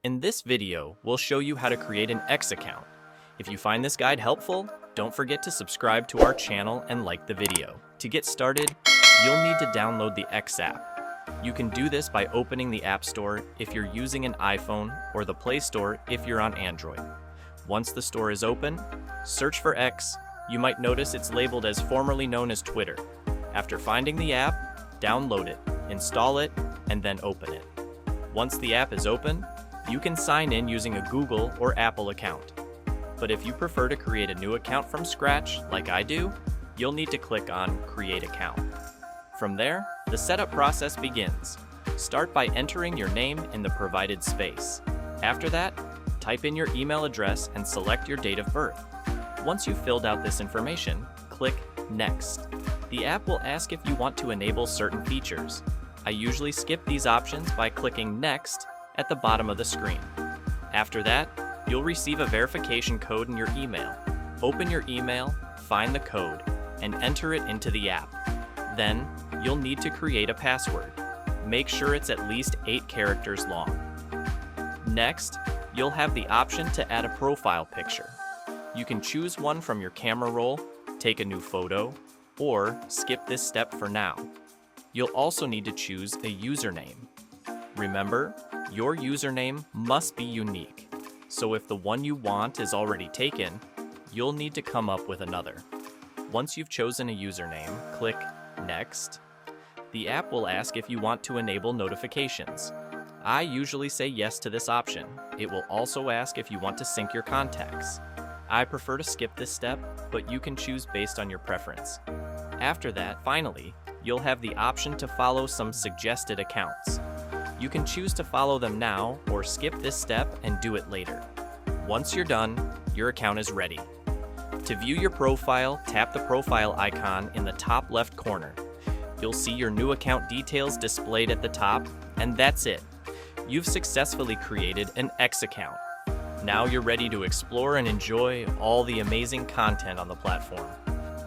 In this video, we'll show you how to create an X account. If you find this guide helpful, don't forget to subscribe to our channel and like the video. To get started, you'll need to download the X app. You can do this by opening the App Store if you're using an iPhone or the Play Store if you're on Android. Once the store is open, search for X. You might notice it's labeled as formerly known as Twitter. After finding the app, download it, install it, and then open it. Once the app is open, you can sign in using a Google or Apple account. But if you prefer to create a new account from scratch, like I do, you'll need to click on Create Account. From there, the setup process begins. Start by entering your name in the provided space. After that, type in your email address and select your date of birth. Once you've filled out this information, click Next. The app will ask if you want to enable certain features. I usually skip these options by clicking Next at the bottom of the screen. After that, you'll receive a verification code in your email. Open your email, find the code, and enter it into the app. Then, you'll need to create a password. Make sure it's at least 8 characters long. Next, you'll have the option to add a profile picture. You can choose one from your camera roll, take a new photo, or skip this step for now. You'll also need to choose a username. Remember, your username must be unique. So if the one you want is already taken, you'll need to come up with another. Once you've chosen a username, click Next. The app will ask if you want to enable notifications. I usually say yes to this option. It will also ask if you want to sync your contacts. I prefer to skip this step, but you can choose based on your preference. After that, finally, you'll have the option to follow some suggested accounts. You can choose to follow them now or skip this step and do it later. Once you're done, your account is ready. To view your profile, tap the profile icon in the top left corner. You'll see your new account details displayed at the top, and that's it. You've successfully created an X account. Now you're ready to explore and enjoy all the amazing content on the platform.